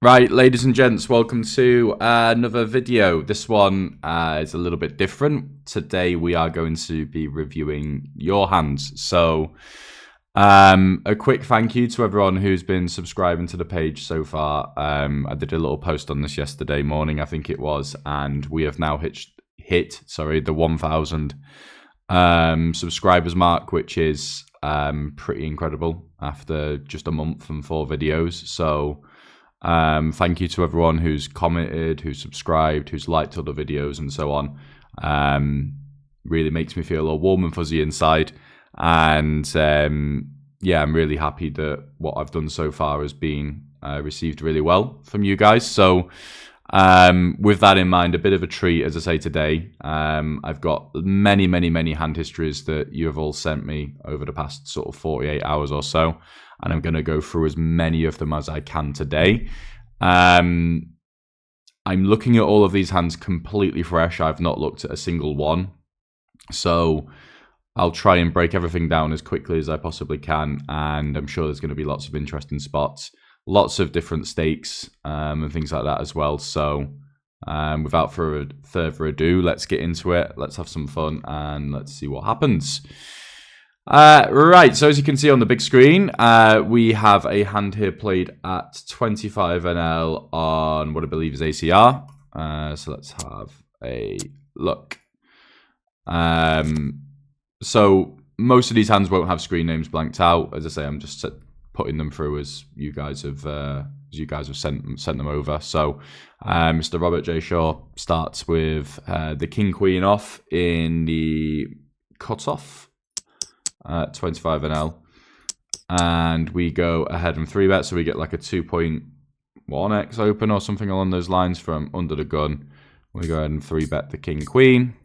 Right, ladies and gents, welcome to another video. This one is a little bit different. Today we are going to be reviewing your hands. So a quick thank you to everyone who's been subscribing to the page so far. I did a little post on this yesterday morning, I think it was, and we have now hit the 1,000 subscribers mark, which is pretty incredible after just a month and 4 videos. So thank you to everyone who's commented, who's subscribed, who's liked other videos and so on. Really makes me feel all warm and fuzzy inside. And yeah, I'm really happy that what I've done so far has been received really well from you guys. So with that in mind, a bit of a treat, as I say today. I've got many hand histories that you have all sent me over the past sort of 48 hours or so. And I'm going to go through as many of them as I can today. I'm looking at all of these hands completely fresh. I've not looked at a single one. So I'll try and break everything down as quickly as I possibly can. And I'm sure there's going to be lots of interesting spots, lots of different stakes and things like that as well. So without further ado, let's get into it. Let's have some fun and let's see what happens. Right, so as you can see on the big screen, we have a hand here played at 25 NL on what I believe is ACR. So let's have a look. So most of these hands won't have screen names blanked out. As I say, I'm just putting them through as you guys have sent them over. So Mr. Robert J. Shaw starts with the King Queen off in the cutoff. 25 NL, and we go ahead and 3-bet, so we get like a 2.1x open or something along those lines from under the gun. We go ahead and 3-bet the King Queen,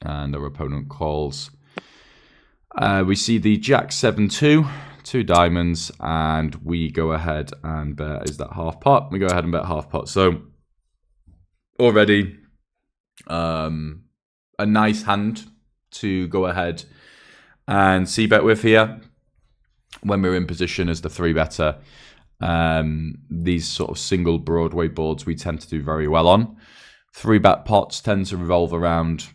and our opponent calls. We see the Jack 7-2, 2 diamonds, and we go ahead and bet, is that half pot? We go ahead and bet half pot. So already a nice hand to go ahead and c-bet with here when we're in position as the 3-better. These sort of single Broadway boards we tend to do very well on. 3-bet pots tend to revolve around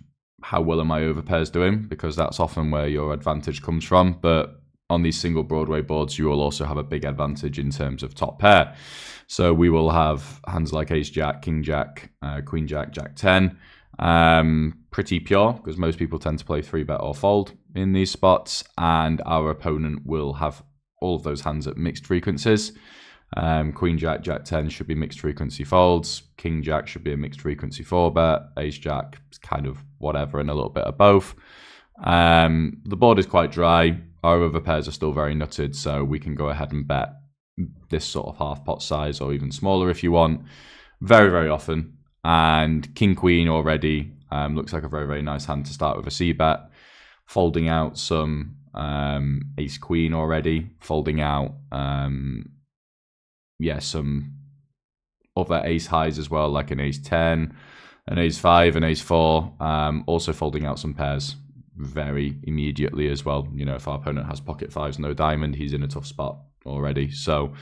how well are my overpairs doing, because that's often where your advantage comes from. But on these single Broadway boards, you will also have a big advantage in terms of top pair. So we will have hands like Ace Jack, King Jack, Queen Jack, Jack 10. Pretty pure, because most people tend to play 3-bet or fold in these spots, and our opponent will have all of those hands at mixed frequencies. Queen Jack, Jack 10 should be mixed frequency folds. King Jack should be a mixed frequency 4-bet. Ace Jack is kind of whatever and a little bit of both. The board is quite dry. Our overpairs are still very nutted, so we can go ahead and bet this sort of half pot size or even smaller if you want, very often. And King Queen already looks like a very nice hand to start with a c-bet. Folding out some Ace Queen already. Folding out some other ace highs as well, like an Ace 10, an Ace 5, an Ace 4. Also folding out some pairs very immediately as well. You know, if our opponent has pocket 5s, no diamond, he's in a tough spot already. So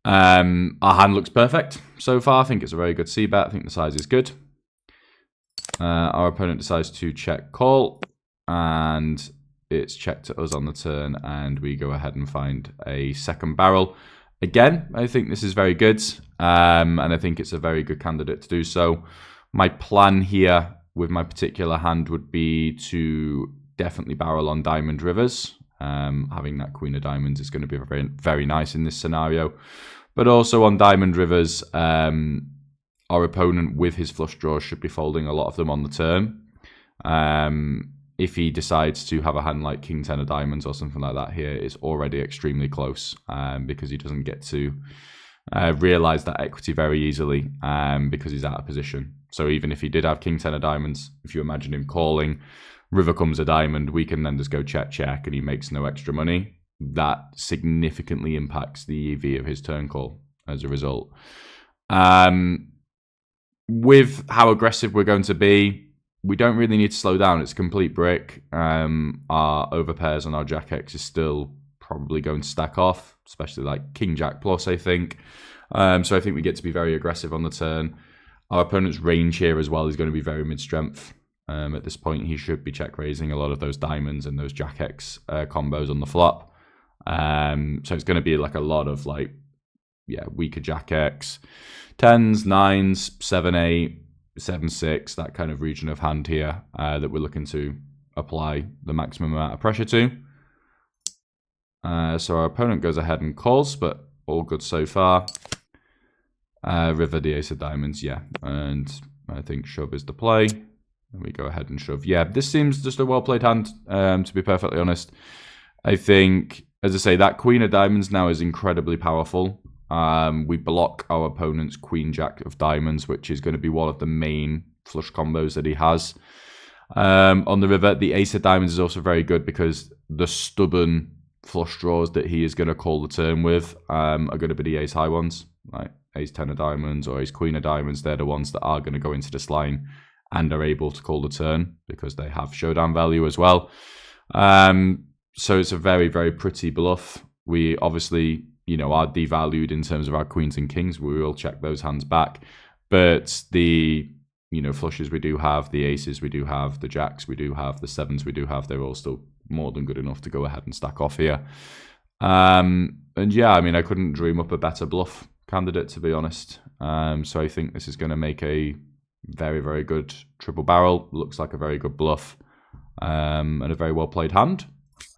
our hand looks perfect so far. I think it's a very good c-bet. I think the size is good. Our opponent decides to check call, and it's checked to us on the turn, and we go ahead and find a second barrel. Again, I think this is very good, and I think it's a very good candidate to do so. My plan here with my particular hand would be to definitely barrel on diamond rivers. Having that Queen of Diamonds is going to be very nice in this scenario. But also on diamond rivers, our opponent with his flush draws should be folding a lot of them on the turn. If he decides to have a hand like King 10 of Diamonds or something like that here, it's already extremely close because he doesn't get to realize that equity very easily because he's out of position. So even if he did have King 10 of Diamonds, if you imagine him calling, river comes a diamond, we can then just go check, and he makes no extra money. That significantly impacts the EV of his turn call as a result. With how aggressive we're going to be, we don't really need to slow down. It's a complete brick. Our overpairs on our Jack X is still probably going to stack off, especially like King Jack plus, I think. So I think we get to be very aggressive on the turn. Our opponent's range here as well is going to be very mid-strength. At this point, he should be check-raising a lot of those diamonds and those Jack-X combos on the flop. So it's going to be like a lot of like, yeah, weaker Jack-X, 10s, 9s, 7-8, 7-6, that kind of region of hand here that we're looking to apply the maximum amount of pressure to. So our opponent goes ahead and calls, but all good so far. River, the ace of diamonds, yeah. And I think shove is the play. And we go ahead and shove. Yeah, this seems just a well-played hand, to be perfectly honest. I think, as I say, that queen of diamonds now is incredibly powerful. We block our opponent's queen jack of diamonds, which is going to be one of the main flush combos that he has. On the river, the ace of diamonds is also very good because the stubborn flush draws that he is going to call the turn with are going to be the ace high ones, like ace 10 of diamonds or ace queen of diamonds. They're the ones that are going to go into this line and are able to call the turn because they have showdown value as well. So it's a very, very pretty bluff. We obviously, you know, are devalued in terms of our queens and kings. We will check those hands back. But the, you know, flushes we do have, the aces we do have, the jacks we do have, the sevens we do have, they're all still more than good enough to go ahead and stack off here. And yeah, I mean, I couldn't dream up a better bluff candidate, to be honest. So I think this is going to make a very, very good triple barrel. Looks like a very good bluff and a very well played hand.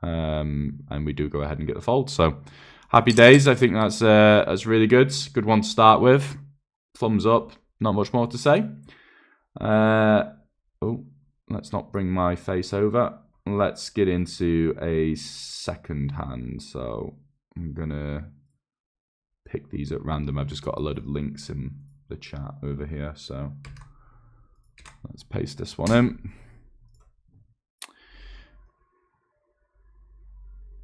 And we do go ahead and get the fold. So happy days. I think that's really good. Good one to start with. Thumbs up. Not much more to say. Oh, let's not bring my face over. Let's get into a second hand. So I'm going to pick these at random. I've just got a load of links in the chat over here. So let's paste this one in.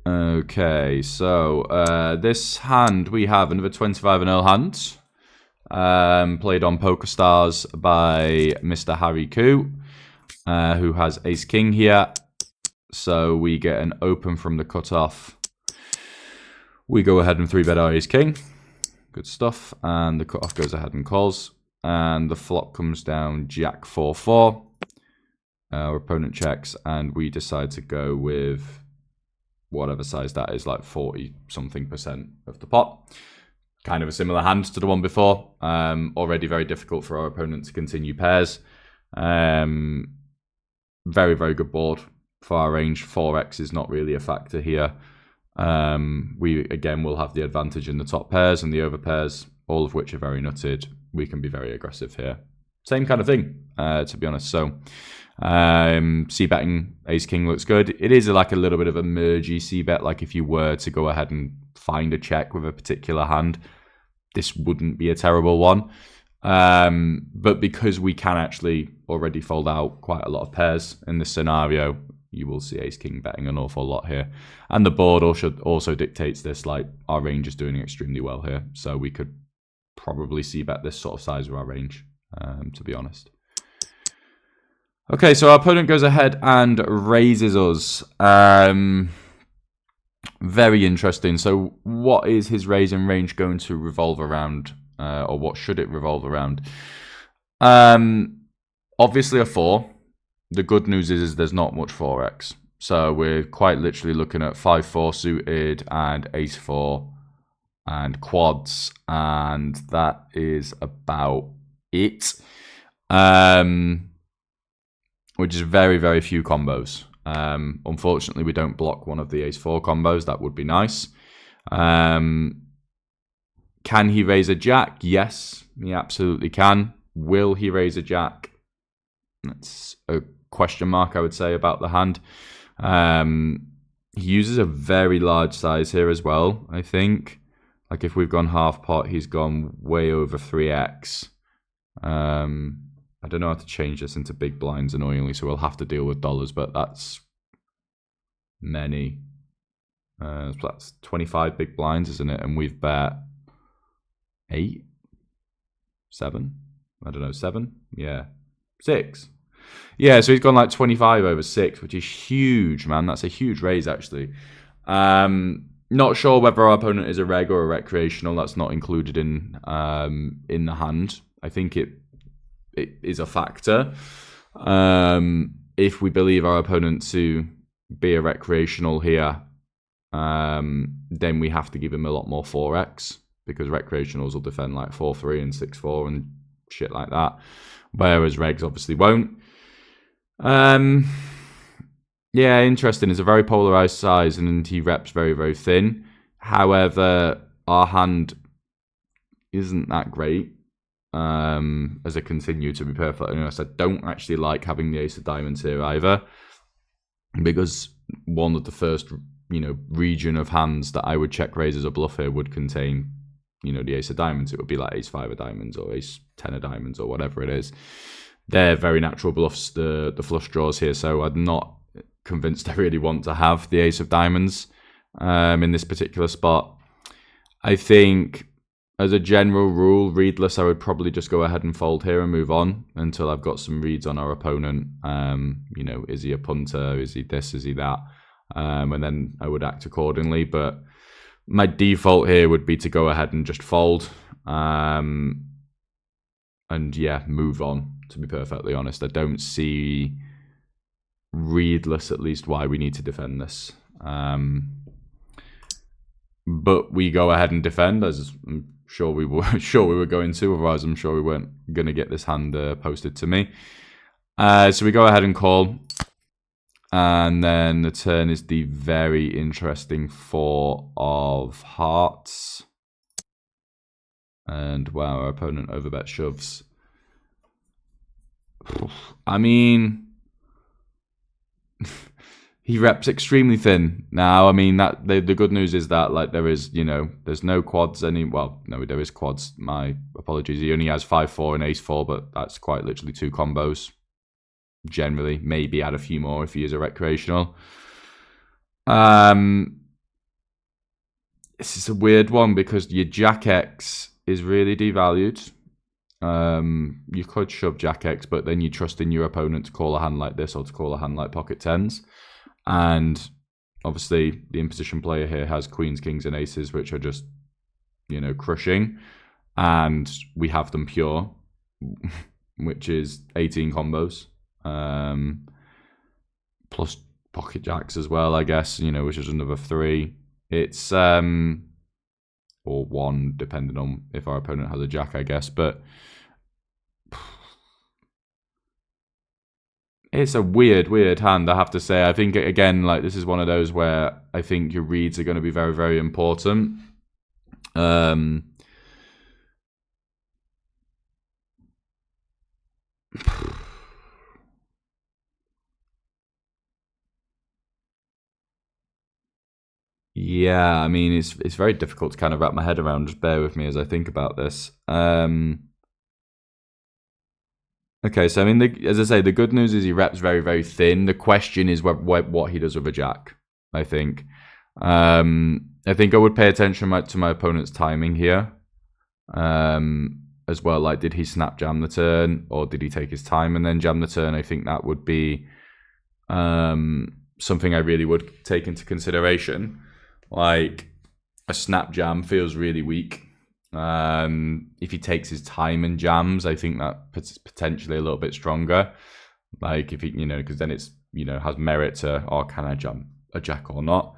Okay, so this hand we have another 25-0 hand. Played on PokerStars by Mr. Harry Koo, who has ace king here. So we get an open from the cutoff. We go ahead and 3-bet our ace king. Good stuff. And the cutoff goes ahead and calls. And the flop comes down jack 4-4. Our opponent checks, and we decide to go with whatever size that is, like 40-something% of the pot. Kind of a similar hand to the one before. Already very difficult for our opponent to continue pairs. Very, very good board for our range. 4x is not really a factor here. We, again, will have the advantage in the top pairs and the over pairs, all of which are very nutted. We can be very aggressive here. Same kind of thing, to be honest. So, c-betting ace king looks good. It is like a little bit of a mergy c-bet. Like if you were to go ahead and find a check with a particular hand, this wouldn't be a terrible one. But because we can actually already fold out quite a lot of pairs in this scenario, you will see ace king betting an awful lot here. And the board also dictates this, like our range is doing extremely well here. So we could probably c-bet this sort of size of our range, to be honest. Okay, so our opponent goes ahead and raises us. Very interesting. So what is his raising range going to revolve around? Or what should it revolve around? Obviously a 4. The good news is there's not much 4x. So we're quite literally looking at 5-4 suited and ace-4 and quads. And that is about it. Which is very, very few combos. Unfortunately, we don't block one of the ace-4 combos. That would be nice. Can he raise a jack? Yes, he absolutely can. Will he raise a jack? That's a question mark, I would say, about the hand. He uses a very large size here as well, I think. Like if we've gone half pot, he's gone way over 3x. I don't know how to change this into big blinds, annoyingly, so we'll have to deal with dollars, but that's many. So that's 25 big blinds, isn't it? And we've bet 8? 7? I don't know, 7? Yeah. 6. Yeah, so he's gone like 25 over 6, which is huge, man. That's a huge raise, actually. Not sure whether our opponent is a reg or a recreational. That's not included in the hand. I think it is a factor. If we believe our opponent to be a recreational here, then we have to give him a lot more 4x, because recreationals will defend like 4-3 and 6-4 and shit like that, whereas regs obviously won't. Yeah, interesting. It's a very polarized size, and he reps very, very thin. However, our hand isn't that great. As I continue to be perfectly honest, I don't actually like having the ace of diamonds here either, because one of the first, region of hands that I would check raise as a bluff here would contain, the ace of diamonds. It would be like ace 5 of diamonds or ace 10 of diamonds or whatever it is. They're very natural bluffs, the flush draws here, so I'm not convinced I really want to have the ace of diamonds in this particular spot. I think, as a general rule, readless, I would probably just go ahead and fold here and move on until I've got some reads on our opponent. Is he a punter? Is he this? Is he that? And then I would act accordingly. But my default here would be to go ahead and just fold. And yeah, move on, to be perfectly honest. I don't see, readless at least, why we need to defend this. But we go ahead and defend, as I'm sure we were going to. Otherwise, I'm sure we weren't going to get this hand posted to me. So we go ahead and call. And then the turn is the very interesting 4 of hearts. And wow, our opponent overbet shoves. I mean, he reps extremely thin. Now, I mean, that the good news is that, like, there is, there's no quads well, no, there is quads. My apologies. He only has 5-4 and ace-4, but that's quite literally 2 combos. Generally, maybe add a few more if he is a recreational. This is a weird one because your Jack X is really devalued. You could shove Jack X, but then you trust in your opponent to call a hand like this or to call a hand like pocket tens. And obviously, the imposition player here has queens, kings, and aces, which are just, crushing. And we have them pure, which is 18 combos. Plus pocket jacks as well, I guess, which is another 3. It's, or 1, depending on if our opponent has a jack, I guess. But it's a weird hand, I have to say. I think, again, like, this is one of those where I think your reads are going to be very, very important. Yeah, I mean, it's very difficult to kind of wrap my head around. Just bear with me as I think about this. Okay, so I mean, as I say, the good news is he reps very, very thin. The question is what he does with a jack, I think. I think I would pay attention to my opponent's timing here as well. Like, did he snap jam the turn, or did he take his time and then jam the turn? I think that would be something I really would take into consideration. Like, a snap jam feels really weak. If he takes his time and jams, I think that potentially a little bit stronger. Like, if he, because then it's, has merit to, oh, can I jam a jack or not?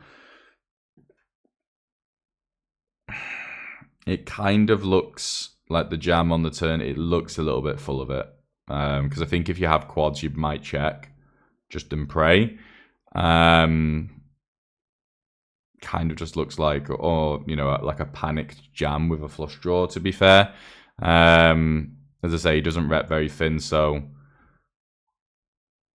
It kind of looks like the jam on the turn, it looks a little bit full of it. Because I think if you have quads, you might check just and pray. Kind of just looks like, or like a panicked jam with a flush draw, to be fair. As I say, he doesn't rep very thin, so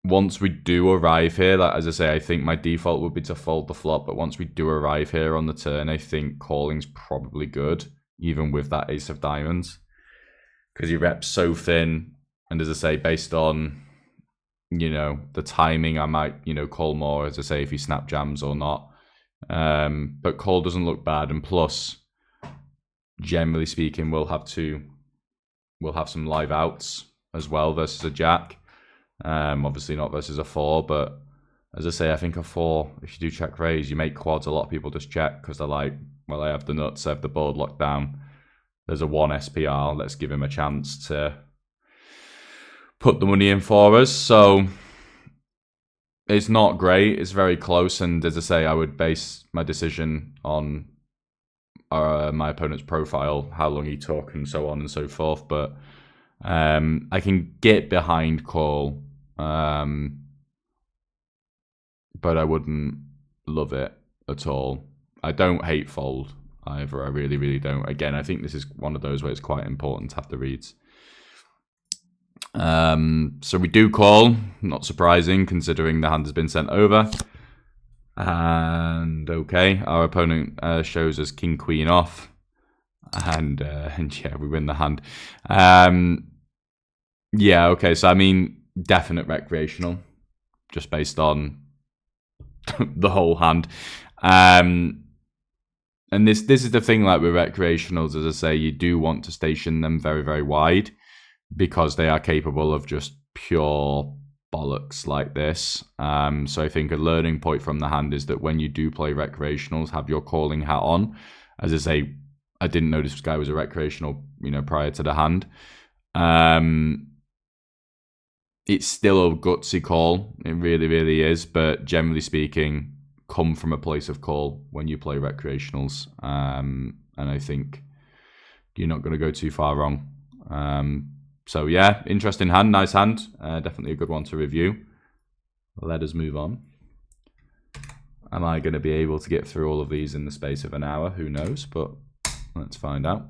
once we do arrive here, like, as I say, I think my default would be to fold the flop, but once we do arrive here on the turn, I think calling's probably good, even with that ace of diamonds, because he reps so thin. And as I say, based on the timing, I might call more, as I say, if he snap jams or not. But call doesn't look bad, and plus, generally speaking, we'll have some live outs as well versus a jack. Obviously not versus a 4, but as I say, I think a 4, if you do check raise, you make quads. A lot of people just check because they're like, well, I have the nuts, I have the board locked down. There's a 1 SPR. Let's give him a chance to put the money in for us. So it's not great. It's very close. And as I say, I would base my decision on my opponent's profile, how long he took, and so on and so forth. But I can get behind call, but I wouldn't love it at all. I don't hate fold either. I really, really don't. Again, I think this is one of those where it's quite important to have the reads. So we do call, not surprising considering the hand has been sent over. And okay, our opponent shows us king queen off, and yeah, we win the hand. Yeah, okay, so I mean, definite recreational, just based on the whole hand. And this is the thing, like with recreationals, as I say, you do want to station them very, very wide because they are capable of just pure bollocks like this. So I think a learning point from the hand is that when you do play recreationals, have your calling hat on. As I say, I didn't know this guy was a recreational, prior to the hand. It's still a gutsy call. It really, really is. But generally speaking, come from a place of call when you play recreationals. And I think you're not going to go too far wrong. So yeah, interesting hand, nice hand. Definitely a good one to review. Let us move on. Am I going to be able to get through all of these in the space of an hour? Who knows, but let's find out.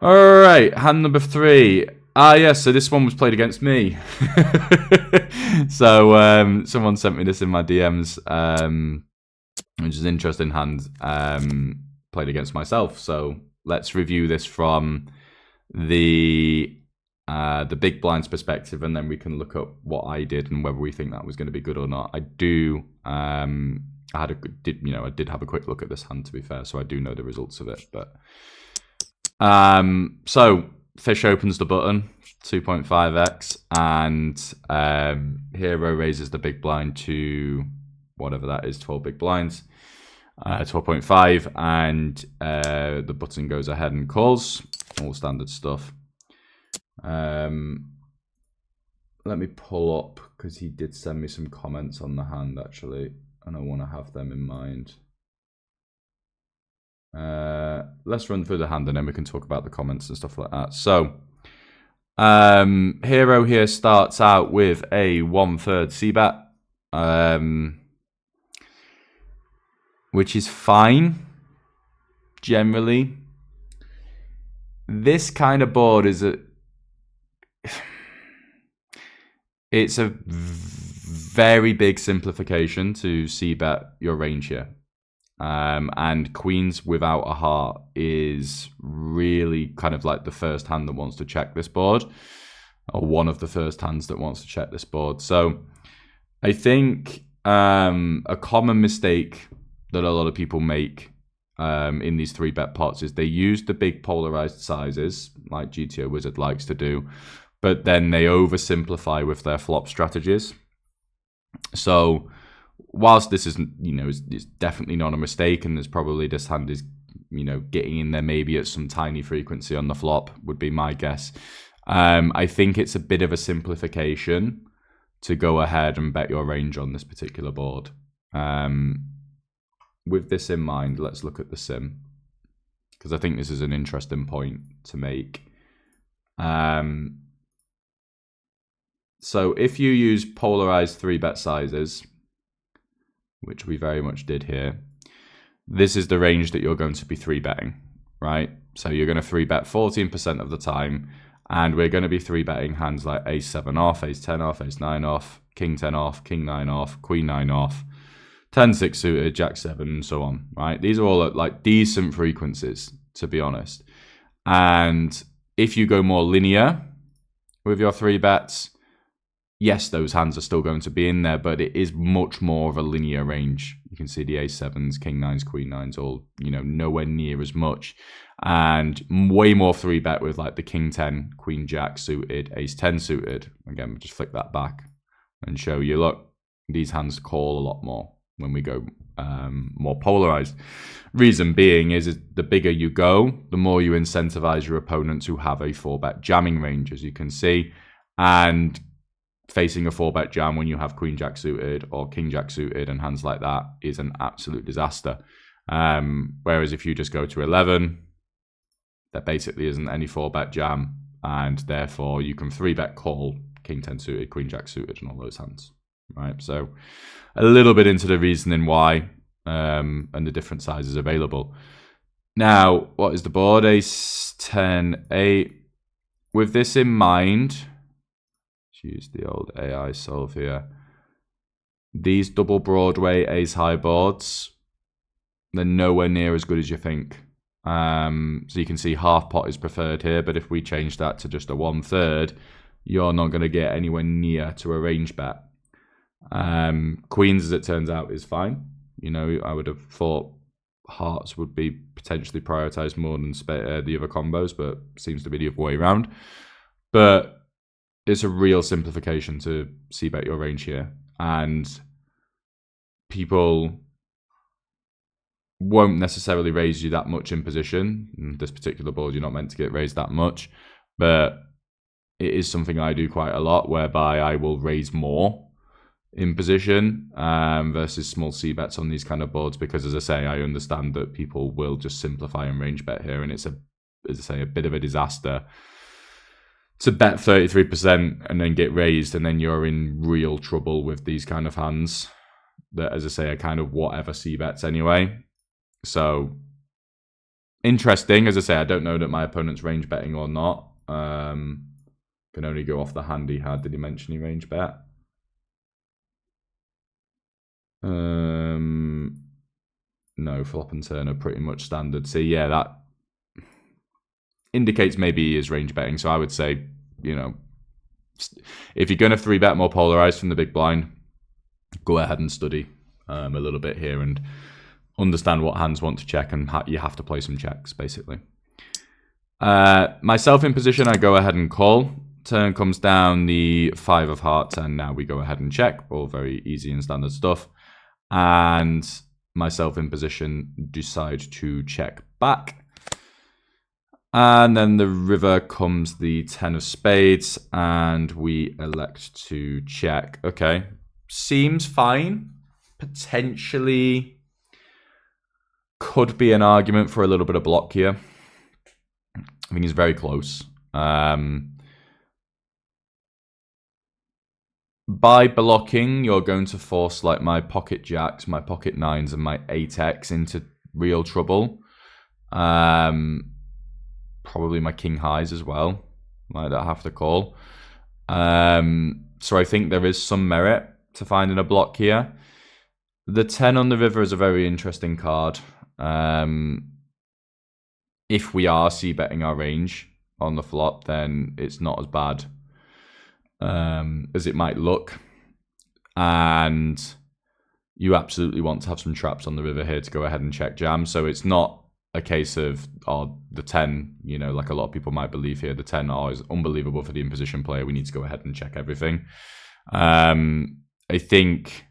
All right, hand number 3. Yes, so this one was played against me. So someone sent me this in my DMs, which is an interesting hand, played against myself. So let's review this from the big blinds perspective, and then we can look up what I did and whether we think that was going to be good or not. I do I did have a quick look at this hand, to be fair, so I do know the results of it. But so fish opens the button 2.5x, and hero raises the big blind to whatever that is, 12 big blinds, 12.5, and the button goes ahead and calls. All standard stuff. Let me pull up, because he did send me some comments on the hand actually, and I want to have them in mind. Let's run through the hand and then we can talk about the comments and stuff like that. So hero here starts out with a 1/3 c-bet, which is fine generally. This kind of board is it's a very big simplification to c-bet your range here. And queens without a heart is really kind of like the first hand that wants to check this board, or one of the first hands that wants to check this board. So I think a common mistake that a lot of people make in these 3-bet pots is they use the big polarized sizes like GTO Wizard likes to do, but then they oversimplify with their flop strategies. So whilst this isn't, it's definitely not a mistake, and there's probably this hand is, getting in there maybe at some tiny frequency on the flop would be my guess. I think it's a bit of a simplification to go ahead and bet your range on this particular board. With this in mind, let's look at the sim, because I think this is an interesting point to make. So if you use polarized 3-bet sizes, which we very much did here, this is the range that you're going to be 3-betting, right? So you're going to 3-bet 14% of the time, and we're going to be 3-betting hands like ace 7 off, ace 10 off, ace 9 off, king 10 off, king 9 off, queen 9 off, 10-6 suited, jack 7, and so on, right? These are all at like decent frequencies, to be honest. And if you go more linear with your 3-bets, yes, those hands are still going to be in there, but it is much more of a linear range. You can see the ace 7s, king 9s, queen 9s, all, nowhere near as much. And way more 3-bet with like the king 10, queen jack suited, ace 10 suited. Again, just flick that back and show you, look, these hands call a lot more when we go more polarized. Reason being is the bigger you go, the more you incentivize your opponent to have a 4-bet jamming range, as you can see. And facing a 4-bet jam when you have Queen Jack suited or King Jack suited and hands like that is an absolute disaster. Whereas if you just go to 11, there basically isn't any 4-bet jam, and therefore you can 3-bet call King 10 suited, Queen Jack suited, and all those hands. Right, so a little bit into the reasoning why and the different sizes available. Now, what is the board? Ace 10 8. With this in mind, let's use the old AI solve here. These double Broadway ace high boards, they're nowhere near as good as you think. So you can see half pot is preferred here, but if we change that to just a 1/3, you're not going to get anywhere near to a range bet. Queens, as it turns out, is fine. You know, I would have thought hearts would be potentially prioritized more than the other combos, but seems to be the other way around. But it's a real simplification to c-bet your range here, and people won't necessarily raise you that much in position. In this particular board, you're not meant to get raised that much, but it is something I do quite a lot, whereby I will raise more in position versus small c-bets on these kind of boards, because, as I say, I understand that people will just simplify and range bet here, and it's a bit of a disaster to bet 33% and then get raised, and then you're in real trouble with these kind of hands that, as I say, are kind of whatever c-bets anyway. So interesting. As I say, I don't know that my opponent's range betting or not. Can only go off the hand he had. Did he mention he range bet? No, flop and turn are pretty much standard. So yeah, that indicates maybe he is range betting. So I would say, you know, if you're going to 3-bet more polarized from the big blind, go ahead and study a little bit here and understand what hands want to check, and you have to play some checks, basically. Myself in position, I go ahead and call. Turn comes down the 5 of hearts, and now we go ahead and check. All very easy and standard stuff. And myself in position decide to check back. And then the river comes the 10 of spades, and we elect to check. Okay, seems fine. Potentially could be an argument for a little bit of block here. I think it's very close. By blocking, you're going to force like my pocket jacks, my pocket 9s, and my 8x into real trouble. Probably my king highs as well, like that I have to call. So I think there is some merit to finding a block here. The 10 on the river is a very interesting card. If we are c-betting our range on the flop, then it's not as bad as it might look. And you absolutely want to have some traps on the river here to go ahead and check jam. So it's not a case of, the 10, you know, like a lot of people might believe here, the 10 is unbelievable for the in-position player. We need to go ahead and check everything. I think,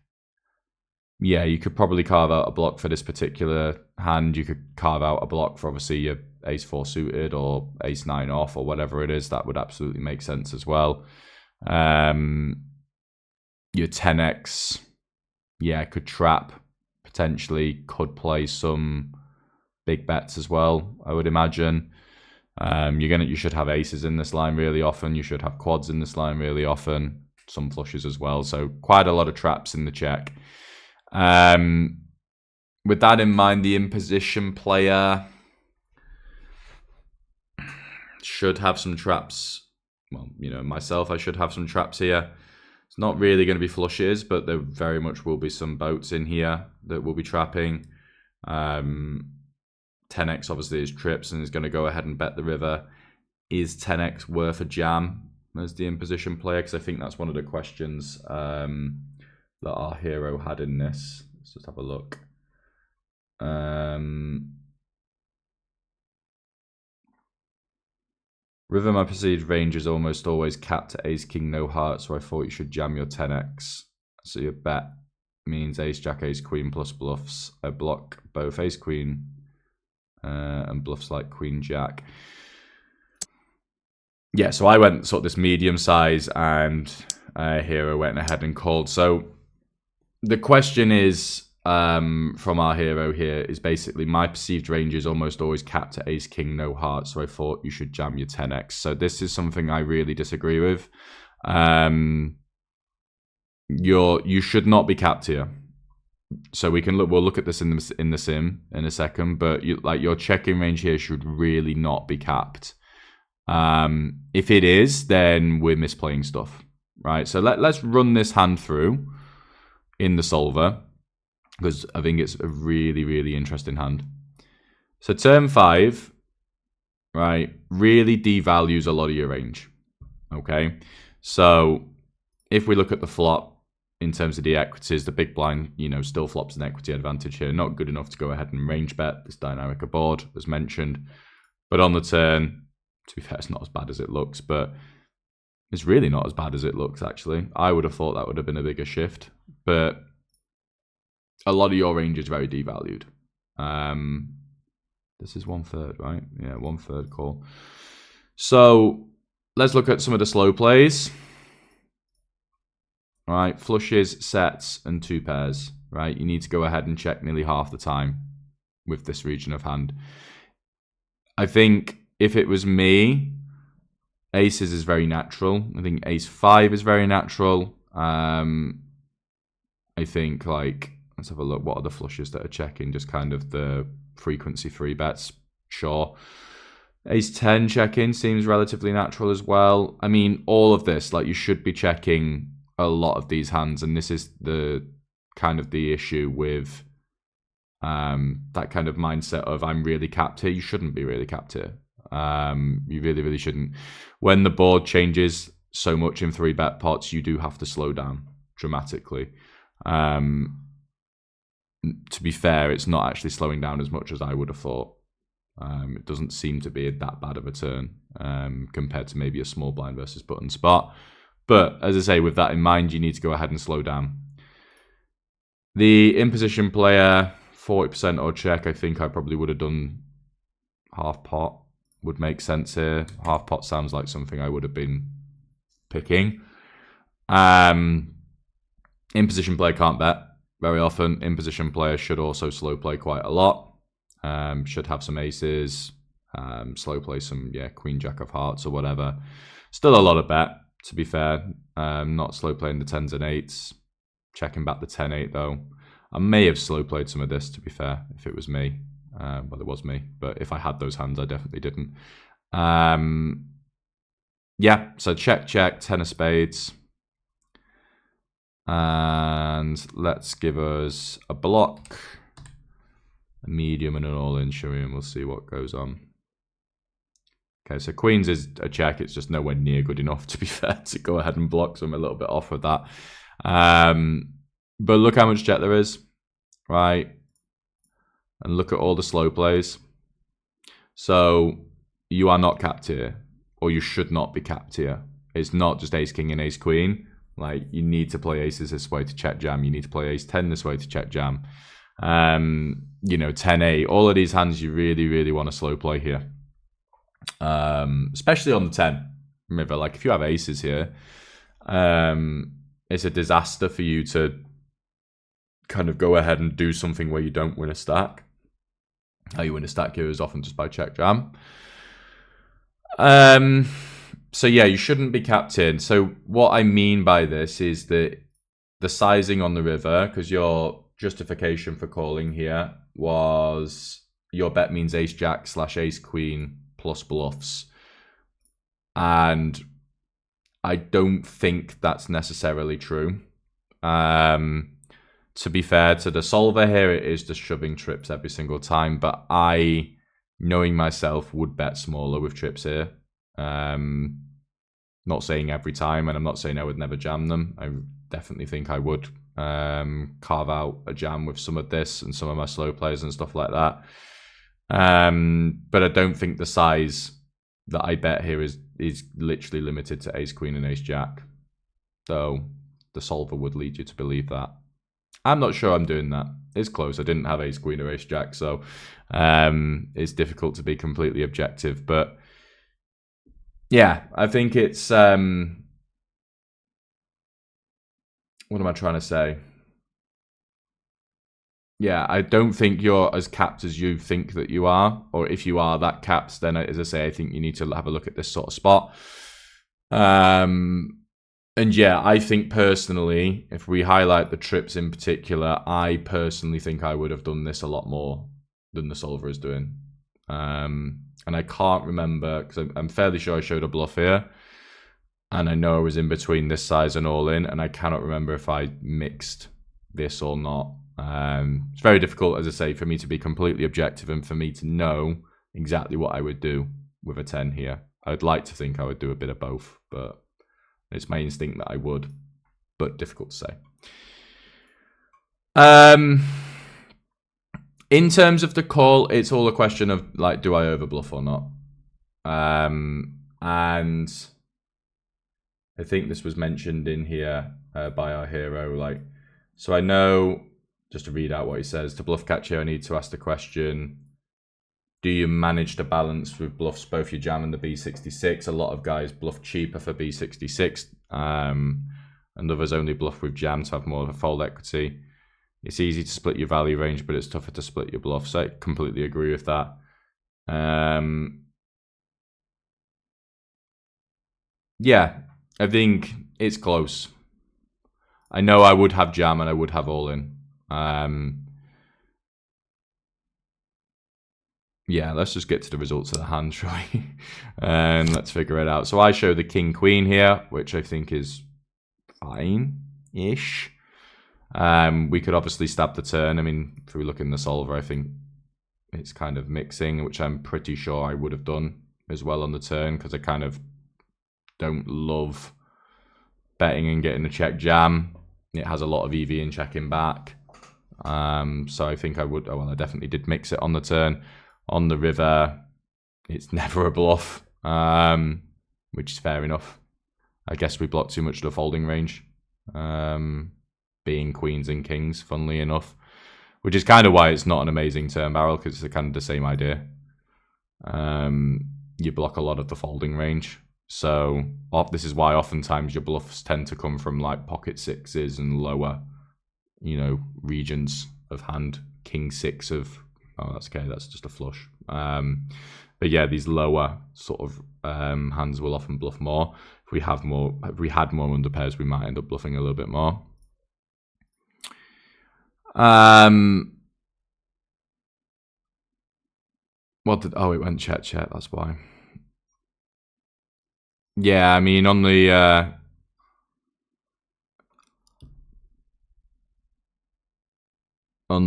yeah, you could probably carve out a block for this particular hand. You could carve out a block for obviously your ace 4 suited or ace 9 off or whatever it is. That would absolutely make sense as well. Your 10x, yeah, could trap, potentially could play some big bets as well, I would imagine. You should have aces in this line really often. You should have quads in this line really often. Some flushes as well. So quite a lot of traps in the check. With that in mind, the in-position player should have some traps. Well, you know, myself, I should have some traps here. It's not really going to be flushes, but there very much will be some boats in here that will be trapping. 10x obviously is trips and is going to go ahead and bet the river. Is 10x worth a jam as the in-position player? Because I think that's one of the questions that our hero had in this. Let's just have a look. River, my perceived range is almost always capped to ace king no heart, so I thought you should jam your 10x. So your bet means ace, jack, ace, queen plus bluffs. I block both ace, queen, and bluffs like queen, jack. Yeah, so I went sort of this medium size, and hero went ahead and called. So the question is, from our hero here, is basically my perceived range is almost always capped at ace, king, no heart. So I thought you should jam your 10x. So this is something I really disagree with. You should not be capped here. So we'll look at this in the sim in a second, but your checking range here should really not be capped. If it is, then we're misplaying stuff, right? So let's run this hand through in the solver, because I think it's a really, really interesting hand. So turn 5, right, really devalues a lot of your range, okay? So if we look at the flop in terms of the equities, the big blind, still flops an equity advantage here. Not good enough to go ahead and range bet this dynamic board, as mentioned. But on the turn, to be fair, it's not as bad as it looks, but it's really not as bad as it looks, actually. I would have thought that would have been a bigger shift, but a lot of your range is very devalued. This is 1/3, right? Yeah, 1/3 call. So let's look at some of the slow plays. All right, flushes, sets, and 2 pairs, right? You need to go ahead and check nearly half the time with this region of hand. I think if it was me, aces is very natural. I think ace 5 is very natural. I think, let's have a look. What are the flushes that are checking? Just kind of the frequency 3 bets. Sure. Ace 10 check-in seems relatively natural as well. I mean, all of this, you should be checking a lot of these hands, and this is the kind of the issue with that kind of mindset of I'm really capped here. You shouldn't be really capped here. You really, really shouldn't. When the board changes so much in 3 bet pots, you do have to slow down dramatically. To be fair, it's not actually slowing down as much as I would have thought. It doesn't seem to be that bad of a turn compared to maybe a small blind versus button spot. But as I say, with that in mind, you need to go ahead and slow down. The in-position player, 40% odd check. I think I probably would have done half pot. Would make sense here. Half pot sounds like something I would have been picking. In-position player can't bet very often. In-position player should also slow play quite a lot. Should have some aces. Slow play some, queen, jack of hearts or whatever. Still a lot of bet, to be fair. Not slow playing the 10s and 8s. Checking back the 10-8 though. I may have slow played some of this, to be fair, if it was me. Well, it was me, but if I had those hands, I definitely didn't. So check, 10 of spades. And let's give us a block, a medium, and an all-in, shall we? And we'll see what goes on. Okay, so queens is a check. It's just nowhere near good enough, to be fair, to go ahead and block, so I'm a little bit off with that. But look how much check there is, right? And look at all the slow plays. So you are not capped here, or you should not be capped here. It's not just ace king and ace queen. You need to play aces this way to check jam. You need to play ace 10 this way to check jam. 10-8. All of these hands you really, really want to slow play here. Especially on the 10. Remember, if you have aces here, it's a disaster for you to kind of go ahead and do something where you don't win a stack. How you win a stack here is often just by check jam. So yeah, you shouldn't be capped in. So what I mean by this is that the sizing on the river, because your justification for calling here was your bet means ace jack / ace queen plus bluffs. And I don't think that's necessarily true. To be fair to the solver here, it is just shoving trips every single time. But I, knowing myself, would bet smaller with trips here. Not saying every time, and I'm not saying I would never jam them. I definitely think I would carve out a jam with some of this and some of my slow plays and stuff like that. But I don't think the size that I bet here is literally limited to ace queen and ace jack. So the solver would lead you to believe that. I'm not sure I'm doing that. It's close. I didn't have ace queen or ace jack, so it's difficult to be completely objective. But yeah, I think it's what am I trying to say? Yeah, I don't think you're as capped as you think that you are, or if you are that capped, then as I say, I think you need to have a look at this sort of spot. And yeah, I think personally, if we highlight the trips in particular, I personally think I would have done this a lot more than the solver is doing. And I can't remember, because I'm fairly sure I showed a bluff here. And I know I was in between this size and all in, and I cannot remember if I mixed this or not. It's very difficult, as I say, for me to be completely objective and for me to know exactly what I would do with a 10 here. I'd like to think I would do a bit of both, but it's my instinct that I would, but difficult to say. In terms of the call, it's all a question of, like, do I overbluff or not? And I think this was mentioned in here by our hero. Like, so I know, just to read out what he says, to bluff catch here, I need to ask the question, do you manage to balance with bluffs both your jam and the B66? A lot of guys bluff cheaper for B66, and others only bluff with jam to have more of a fold equity. It's easy to split your value range, but it's tougher to split your bluffs. I completely agree with that. Yeah, I think it's close. I know I would have jam and I would have all in. Yeah, let's just get to the results of the hand, shall we? And let's figure it out. So I show the king queen here, which I think is fine-ish. We could obviously stab the turn. I mean, if we look in the solver, I think it's kind of mixing, which I'm pretty sure I would have done as well on the turn, because I kind of don't love betting and getting a check jam. It has a lot of EV and checking back. So I think I would, oh well, I definitely did mix it on the turn. On the river, it's never a bluff, which is fair enough. I guess we blocked too much of the folding range, being queens and kings, funnily enough, which is kind of why it's not an amazing turn barrel, because it's kind of the same idea. You block a lot of the folding range. So this is why oftentimes your bluffs tend to come from like pocket sixes and lower, you know, regions of hand. King six of, oh, that's okay, that's just a flush. But yeah, these lower sort of hands will often bluff more. If we had more under pairs, we might end up bluffing a little bit more. Oh, it went check, that's why. Yeah, I mean, on the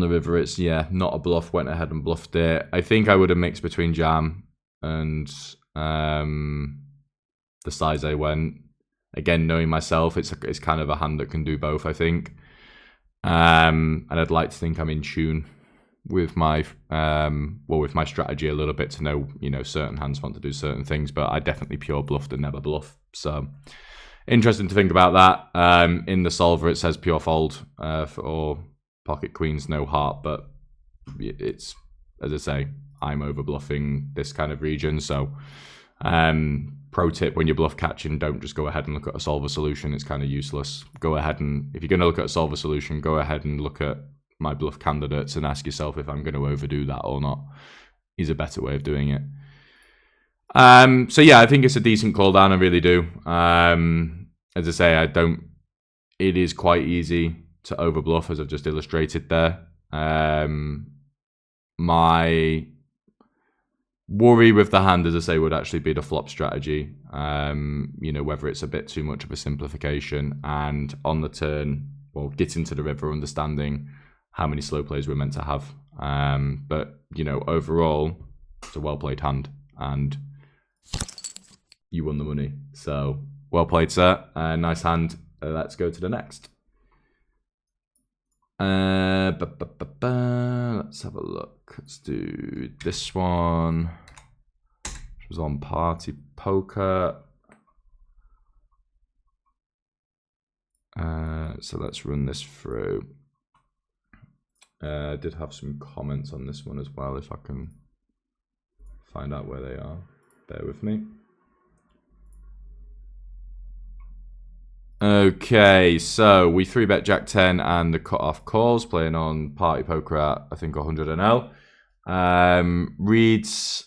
river, it's, yeah, not a bluff, went ahead and bluffed it. I think I would have mixed between jam and the size I went. Again, knowing myself, it's kind of a hand that can do both, I think. And I'd like to think I'm in tune with my with my strategy a little bit to know, you know, certain hands want to do certain things, but I definitely pure bluffed and never bluff. So interesting to think about that. In the solver, it says pure fold or pocket queens, no heart, but it's, as I say, I'm over bluffing this kind of region. So pro tip, when you're bluff catching, don't just go ahead and look at a solver solution. It's kind of useless. Go ahead and, if you're going to look at a solver solution, go ahead and look at my bluff candidates and ask yourself if I'm going to overdo that or not. Is a better way of doing it. So yeah, I think it's a decent call down. I really do. As I say, it is quite easy to overbluff, as I've just illustrated there. My worry with the hand, as I say, would actually be the flop strategy. You know, whether it's a bit too much of a simplification, and on the turn, or getting to the river, understanding how many slow plays we're meant to have. But, you know, overall, it's a well-played hand, and you won the money. So, well played, sir. Nice hand. Let's go to the next. Let's have a look. Let's do this one. Which was on Party Poker. So let's run this through. I did have some comments on this one as well, if I can find out where they are. Bear with me. Okay, so we 3-bet Jack 10 and the cut-off calls, playing on Party Poker at, I think, 100 NL. Reeds,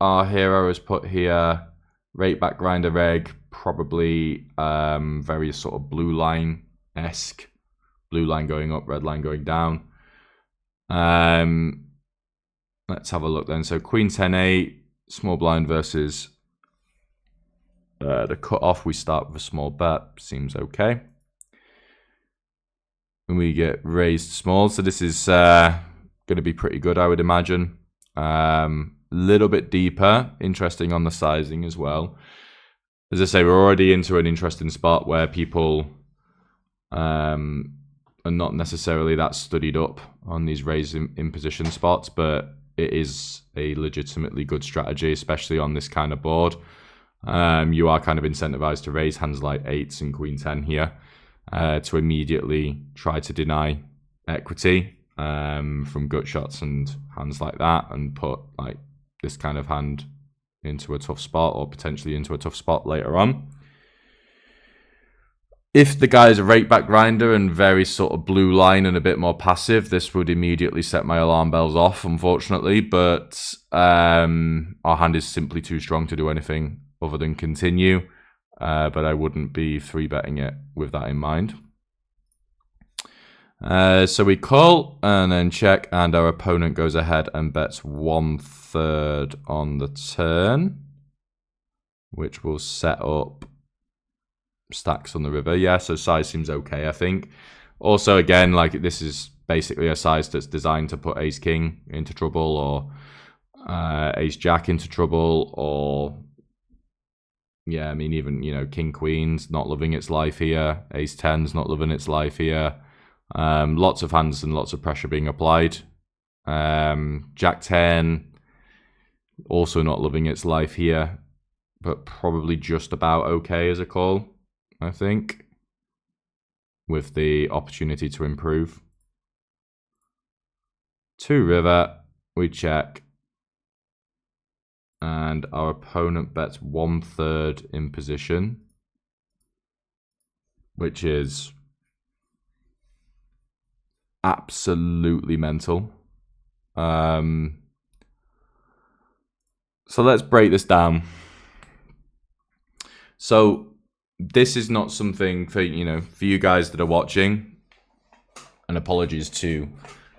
our hero, has put here, rate back grinder reg, probably very sort of blue line-esque. Blue line going up, red line going down. Let's have a look then. So Queen 10-8, small blind versus the cut-off. We start with a small bet. Seems okay. And we get raised small. So this is going to be pretty good, I would imagine. Little bit deeper. Interesting on the sizing as well. As I say, we're already into an interesting spot where people are not necessarily that studied up on these raised in position spots, but it is a legitimately good strategy, especially on this kind of board. You are kind of incentivized to raise hands like 8s and Queen 10 here to immediately try to deny equity from gut shots and hands like that, and put like this kind of hand into a tough spot, or potentially into a tough spot later on. If the guy is a rate back grinder and very sort of blue line and a bit more passive, this would immediately set my alarm bells off, unfortunately. But our hand is simply too strong to do anything other than continue. But I wouldn't be 3-betting it with that in mind. So we call and then check, and our opponent goes ahead and bets 1/3 on the turn, which will set up stacks on the river. Yeah, so size seems okay, I think. Also, again, like this is basically a size that's designed to put ace king into trouble, or ace jack into trouble, or yeah, I mean, even, you know, king queen's not loving its life here, ace 10's not loving its life here. Lots of hands and lots of pressure being applied. Jack 10 also not loving its life here, but probably just about okay as a call, I think, with the opportunity to improve. 2 river, we check, and our opponent bets 1/3 in position, which is absolutely mental. So let's break this down. So this is not something for, you know, for you guys that are watching, and apologies to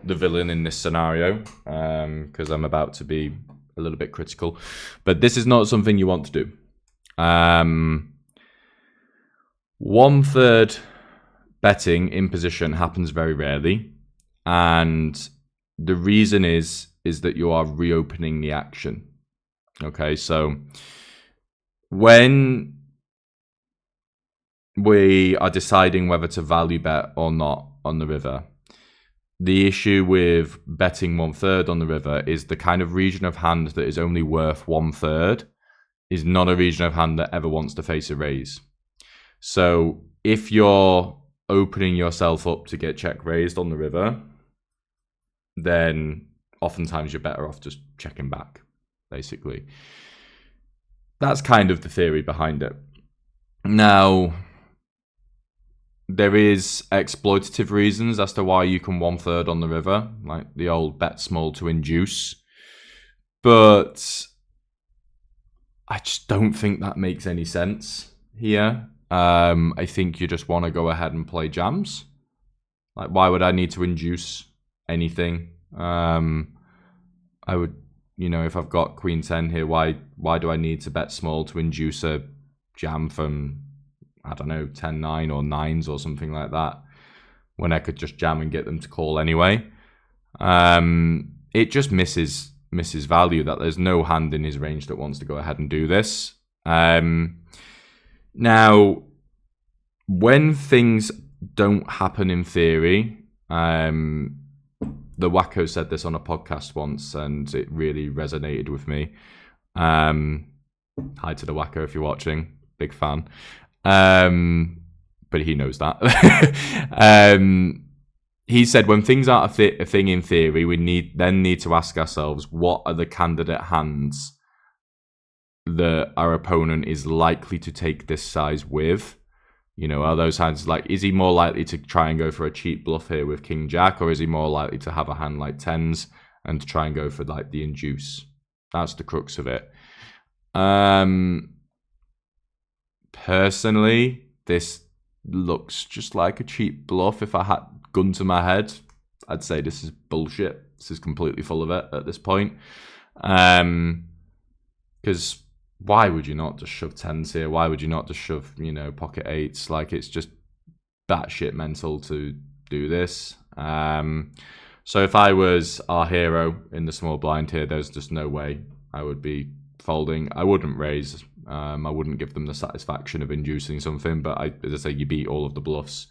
the villain in this scenario, because I'm about to be a little bit critical, but this is not something you want to do. 1/3 betting in position happens very rarely, and the reason is that you are reopening the action. Okay, so when we are deciding whether to value bet or not on the river, the issue with betting 1/3 on the river is the kind of region of hand that is only worth 1/3 is not a region of hand that ever wants to face a raise. So if you're opening yourself up to get check raised on the river, then oftentimes you're better off just checking back, basically. That's kind of the theory behind it. Now, there is exploitative reasons as to why you can 1/3 on the river, like the old bet small to induce. But I just don't think that makes any sense here. I think you just want to go ahead and play jams. Like, why would I need to induce anything? I would, you know, if I've got Queen 10 here, why do I need to bet small to induce a jam from, I don't know, 10-9 or 9s or something like that, when I could just jam and get them to call anyway? It just misses value that there's no hand in his range that wants to go ahead and do this. Now, when things don't happen in theory, the Wacko said this on a podcast once, and it really resonated with me. Hi to the Wacko if you're watching, big fan. But but he knows that. He said, when things aren't a thing in theory, we need to ask ourselves, what are the candidate hands that our opponent is likely to take this size with? You know, are those hands like, is he more likely to try and go for a cheap bluff here with King Jack, or is he more likely to have a hand like tens and to try and go for like the induce? That's the crux of it. Personally, this looks just like a cheap bluff. If I had gun to my head, I'd say this is bullshit. This is completely full of it at this point. Because why would you not just shove tens here? Why would you not just shove, you know, pocket eights? Like, it's just batshit mental to do this. So if I was our hero in the small blind here, there's just no way I would be folding. I wouldn't raise. I wouldn't give them the satisfaction of inducing something, but as I say, you beat all of the bluffs.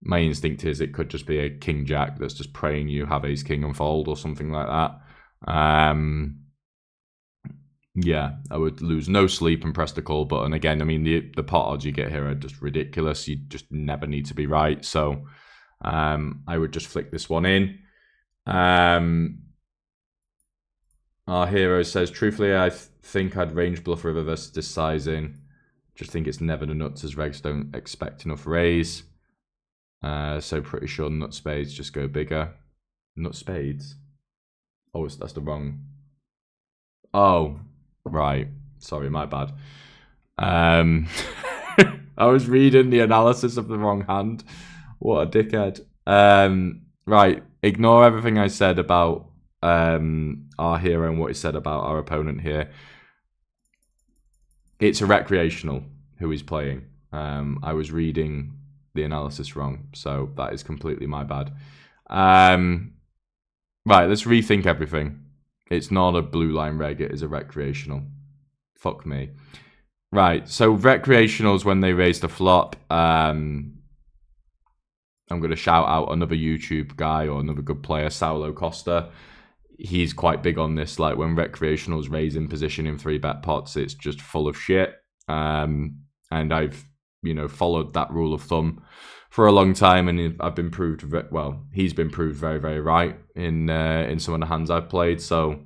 My instinct is it could just be a King Jack that's just praying you have ace king and fold or something like that. Yeah, I would lose no sleep and press the call button. Again, I mean, the pot odds you get here are just ridiculous. You just never need to be right. So I would just flick this one in. Our hero says, truthfully, I think I'd range bluff river versus this sizing. Just think it's never the nuts, as regs don't expect enough raise. So pretty sure nut spades just go bigger. Nut spades? Oh, that's the wrong. Oh, right. Sorry, my bad. I was reading the analysis of the wrong hand. What a dickhead. Right, ignore everything I said about our hero and what he said about our opponent here. It's a recreational who he's playing. I was reading the analysis wrong, so that is completely my bad. Right, let's rethink everything. It's not a blue line reg, it is a recreational. Fuck me. Right, so recreationals, when they raise the flop, I'm going to shout out another YouTube guy or another good player, Saulo Costa. He's quite big on this. Like, when recreationals raise in position in 3-bet pots, it's just full of shit. And I've, you know, followed that rule of thumb for a long time, and I've been proved, well, he's been proved very, very right in some of the hands I've played. So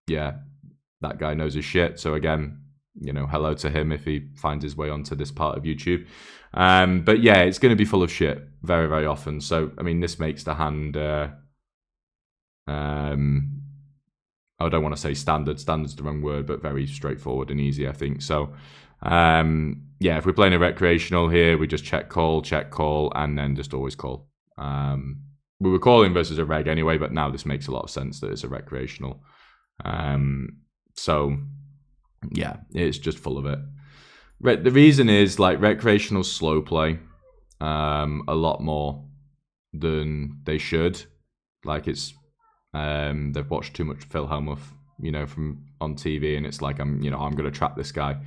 yeah, that guy knows his shit. So again, you know, hello to him if he finds his way onto this part of YouTube. But yeah, it's going to be full of shit very, very often. So I mean, this makes the hand I don't want to say standard's the wrong word, but very straightforward and easy, I think. So yeah, if we're playing a recreational here, we just check call, and then just always call. We were calling versus a reg anyway, but now this makes a lot of sense that it's a recreational. So yeah, it's just full of it. The reason is, like, recreational slow play a lot more than they should. Like, it's they've watched too much Phil Hellmuth, you know, from on TV, and it's like, I'm going to trap this guy,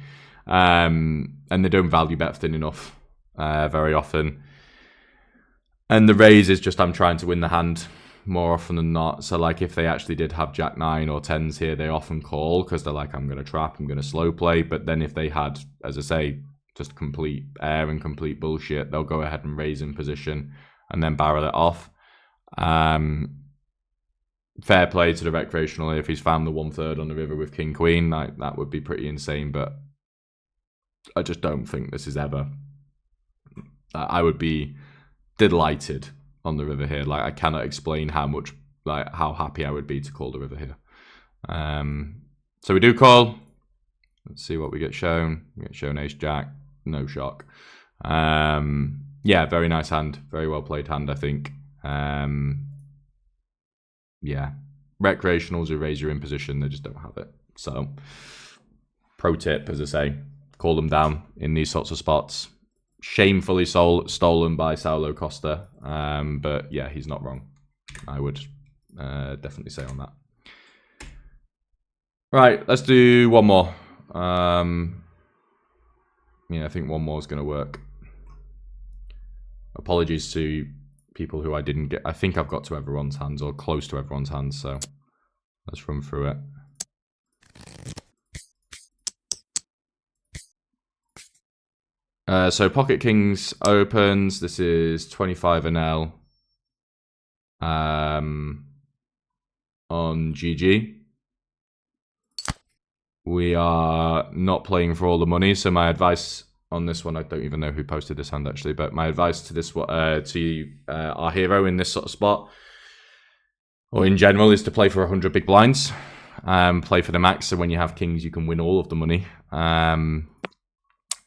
and they don't value bet thin enough very often. And the raise is just, I'm trying to win the hand more often than not. So like, if they actually did have Jack 9 or 10s here, they often call because they're like, I'm going to trap, I'm going to slow play. But then if they had, as I say, just complete air and complete bullshit, they'll go ahead and raise in position and then barrel it off. Fair play to the recreational if he's found the 1/3 on the river with King Queen. Like, that would be pretty insane, but I just don't think this is ever. I would be delighted on the river here. Like, I cannot explain how happy I would be to call the river here. So we do call. Let's see what we get shown. We get shown ace jack. No shock. Yeah, very nice hand. Very well played hand, I think. Yeah, recreationals who raise your in position, they just don't have it. So, pro tip, as I say, call them down in these sorts of spots. Shamefully stolen by Saulo Costa, but yeah, he's not wrong. I would definitely say on that. Right, let's do one more. Yeah, I think one more is going to work. Apologies to people who I didn't get. I think I've got to everyone's hands, or close to everyone's hands, so let's run through it. So pocket kings opens. This is 25 NL on GG. We are not playing for all the money, so my advice on this one, I don't even know who posted this hand actually, but my advice to this our hero in this sort of spot, or in general, is to play for 100 big blinds. Play for the max, so when you have kings, you can win all of the money.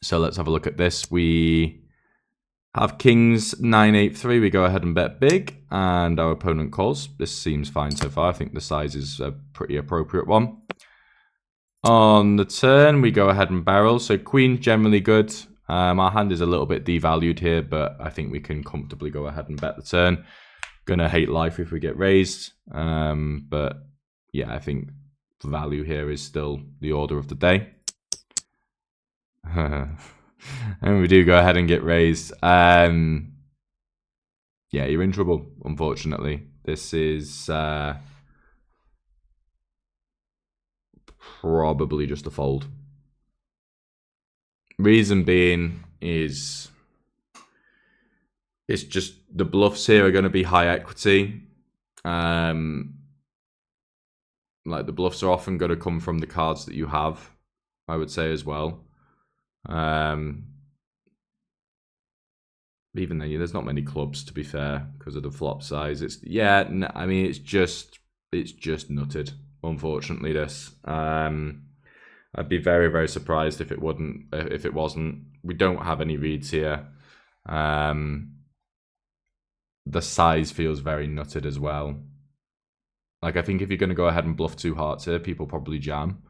So let's have a look at this. We have kings 9-8-3. We go ahead and bet big, and our opponent calls. This seems fine so far. I think the size is a pretty appropriate one. On the turn, we go ahead and barrel. So queen's generally good. Our hand is a little bit devalued here, but I think we can comfortably go ahead and bet the turn. Gonna hate life if we get raised. But yeah, I think value here is still the order of the day. And we do go ahead and get raised. Yeah, you're in trouble, unfortunately. This is probably just a fold. Reason being is it's just the bluffs here are going to be high equity. Like the bluffs are often going to come from the cards that you have, I would say as well. Even then, there's not many clubs, to be fair, because of the flop size. I mean, it's just nutted. Unfortunately, this. I'd be very, very surprised if it wasn't. We don't have any reads here. The size feels very nutted as well. Like, I think if you're going to go ahead and bluff 2 hearts here, people probably jam.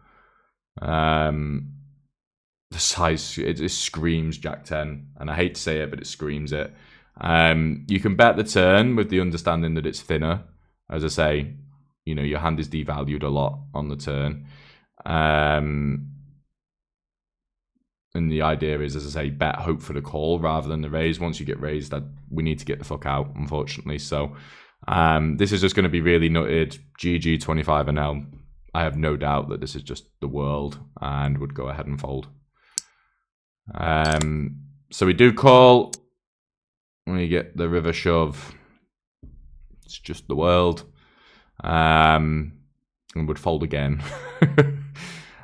The size, it screams Jack 10, and I hate to say it, but it screams it. You can bet the turn with the understanding that it's thinner. As I say, your hand is devalued a lot on the turn. And the idea is, as I say, bet, hope for the call rather than the raise. Once you get raised, we need to get the fuck out, unfortunately. So this is just going to be really nutted. GG 25 NL. I have no doubt that this is just the world and would go ahead and fold. So we do call. We get the river shove. It's just the world. And would fold again.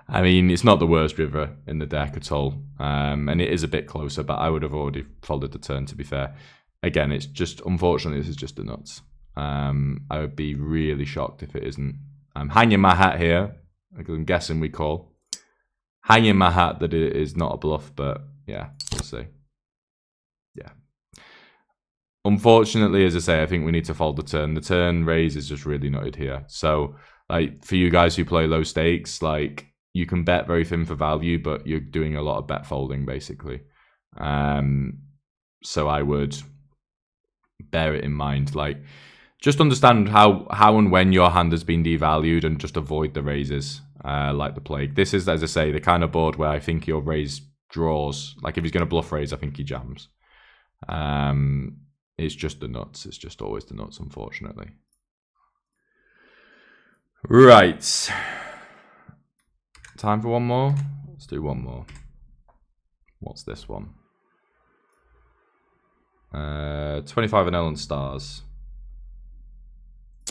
I mean, it's not the worst river in the deck at all. And it is a bit closer, but I would have already folded the turn, to be fair. Again, it's just, unfortunately, this is just the nuts. I would be really shocked if it isn't. I'm hanging my hat here, because I'm guessing we call. Hanging my hat that it is not a bluff, but yeah, we'll see. Yeah. Unfortunately, as I say, I think we need to fold the turn. The turn raise is just really nutted here. So, like, for you guys who play low stakes, like, you can bet very thin for value, but you're doing a lot of bet folding, basically. So I would bear it in mind. Like, just understand how and when your hand has been devalued and just avoid the raises like the plague. This is, as I say, the kind of board where I think your raise draws. Like, if he's going to bluff raise, I think he jams. It's just the nuts. It's just always the nuts, unfortunately. Right. Time for one more? Let's do one more. What's this one? 25 NL and stars.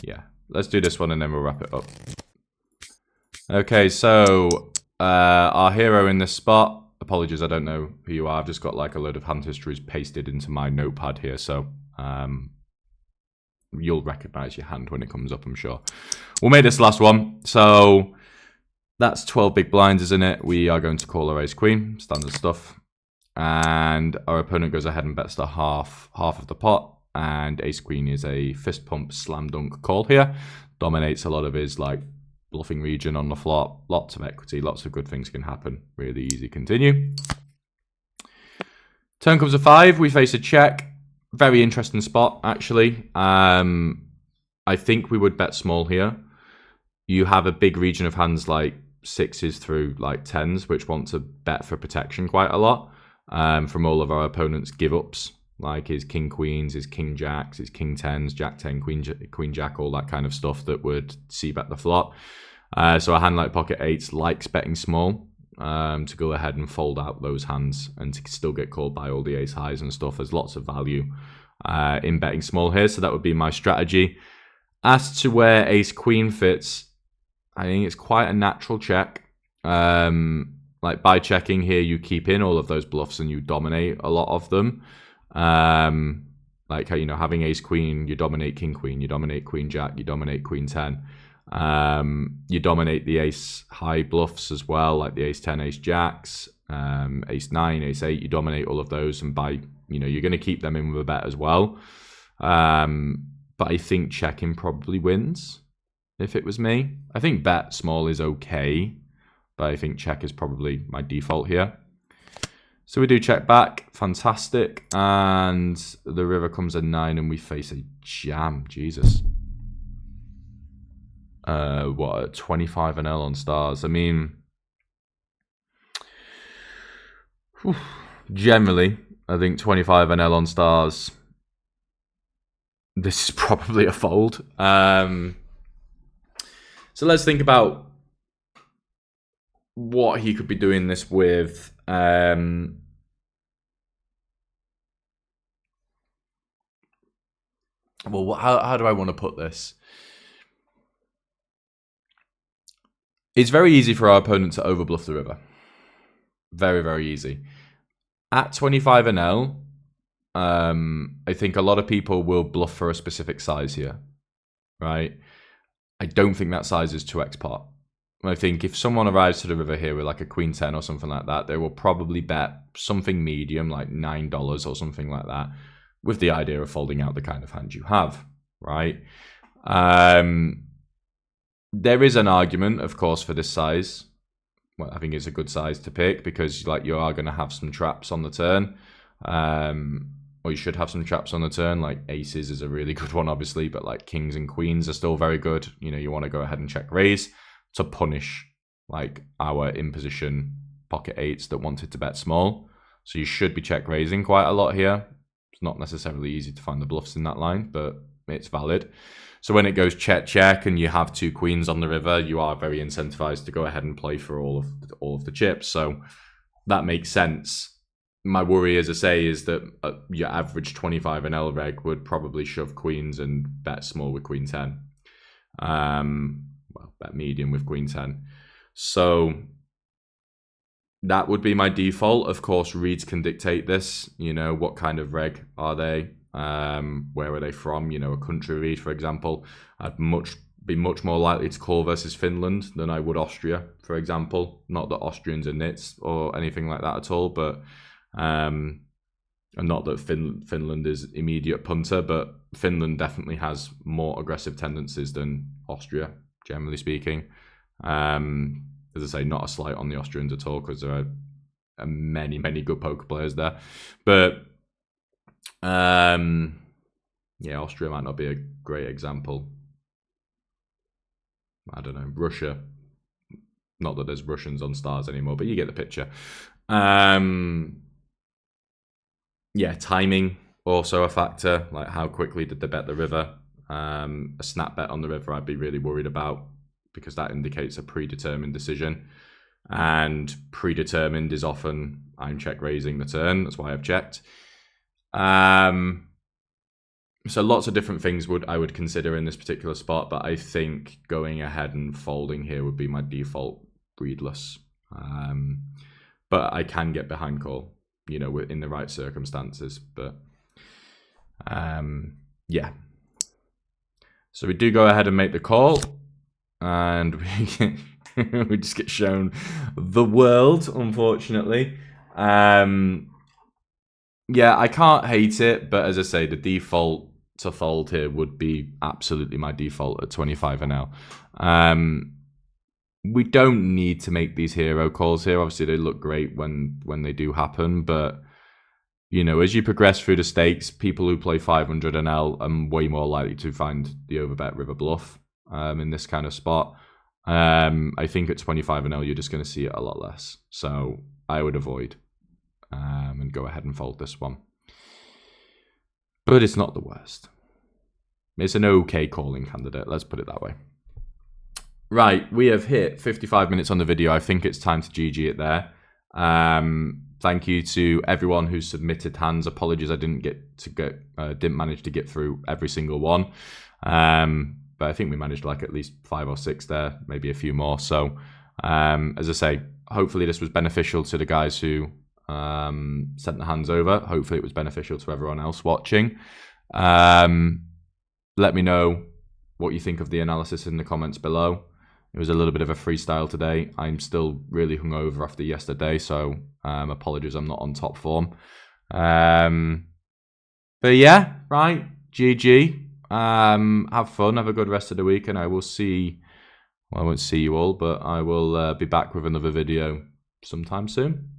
Yeah. Let's do this one and then we'll wrap it up. Okay, so our hero in this spot. Apologies, I don't know who you are. I've just got like a load of hand histories pasted into my notepad here, so you'll recognize your hand when it comes up, I'm sure. We'll make this last one. So that's 12 big blinds, isn't it? We are going to call our ace queen, standard stuff. And our opponent goes ahead and bets the half of the pot. And ace queen is a fist pump slam dunk call here. Dominates a lot of his like bluffing region on the flop. Lots of equity, lots of good things can happen. Really easy. Continue. Turn comes a 5. We face a check. Very interesting spot, actually. I think we would bet small here. You have a big region of hands like 6s through like 10s, which want to bet for protection quite a lot from all of our opponents' give-ups, like his king queens, his king jacks, his king 10s, jack 10, queen jack, all that kind of stuff that would see bet the flop. So a hand like pocket 8s likes betting small. to go ahead and fold out those hands and to still get called by all the ace highs and stuff. There's lots of value in betting small here, so that would be my strategy. As to where ace queen fits, I think it's quite a natural check. Like by checking here, you keep in all of those bluffs and you dominate a lot of them. Like, you know, having ace queen, you dominate king queen, you dominate queen jack, you dominate queen 10. You dominate the ace high bluffs as well, like the ace 10, ace jacks, ace 9, ace 8. You dominate all of those, and by, you know, you're going to keep them in with a bet as well. But I think checking probably wins if it was me. I think bet small is okay, but I think check is probably my default here. So we do check back, fantastic, and the river comes at 9 and we face a jam, Jesus. What, 25 and L on stars? I mean, generally, I think 25 and L on stars, this is probably a fold. So let's think about what he could be doing this with. Well, how do I want to put this? It's very easy for our opponent to overbluff the river. Very, very easy. At 25 and L, I think a lot of people will bluff for a specific size here, right? I don't think that size is 2x pot. I think if someone arrives to the river here with like a queen 10 or something like that, they will probably bet something medium, like $9 or something like that, with the idea of folding out the kind of hand you have, right? There is an argument, of course, for this size. Well, I think it's a good size to pick because, like, you are going to have some traps on the turn, or you should have some traps on the turn. Like aces is a really good one, obviously, but like kings and queens are still very good. You know, you want to go ahead and check raise to punish like our in position pocket eights that wanted to bet small. So you should be check raising quite a lot here. It's not necessarily easy to find the bluffs in that line, but it's valid. So when it goes check check and you have 2 queens on the river, you are very incentivized to go ahead and play for all of the chips. So that makes sense. My worry, as I say, is that your average 25 and L reg would probably shove queens and bet small with queen 10. Well, bet medium with queen 10. So that would be my default. Of course, reads can dictate this. You know, what kind of reg are they? Where are they from? You know, a country read, for example. I'd be much more likely to call versus Finland than I would Austria, for example. Not that Austrians are nits or anything like that at all, but and not that Finland is immediate punter, but Finland definitely has more aggressive tendencies than Austria, generally speaking. As I say, not a slight on the Austrians at all, because there are many, many good poker players there. But yeah, Austria might not be a great example. I don't know. Russia, not that there's Russians on stars anymore, but you get the picture. Yeah, timing also a factor. Like, how quickly did they bet the river? A snap bet on the river I'd be really worried about, because that indicates a predetermined decision. And predetermined is often I'm check raising the turn. That's why I've checked. So lots of different things I would consider in this particular spot, but I think going ahead and folding here would be my default readless. But I can get behind call, you know, in the right circumstances. But yeah. So we do go ahead and make the call, and we just get shown the world, unfortunately. Yeah, I can't hate it, but as I say, the default to fold here would be absolutely my default at 25 and L. We don't need to make these hero calls here. Obviously, they look great when they do happen, but you know, as you progress through the stakes, people who play 500 and L are way more likely to find the overbet river bluff in this kind of spot. I think at 25 and L, you're just going to see it a lot less. So I would avoid and go ahead and fold this one. But it's not the worst. It's an okay calling candidate. Let's put it that way. Right, we have hit 55 minutes on the video. I think it's time to GG it there. Thank you to everyone who submitted hands. Apologies, I didn't manage to get through every single one. But I think we managed like at least 5 or 6 there, maybe a few more. So, as I say, hopefully this was beneficial to the guys who sent the hands over. Hopefully it was beneficial to everyone else watching. Let me know what you think of the analysis in the comments below. It was a little bit of a freestyle today. I'm still really hungover after yesterday, so apologies I'm not on top form. But yeah, right, GG. Have fun, have a good rest of the week, and I will see, well, I won't see you all, but I will be back with another video sometime soon.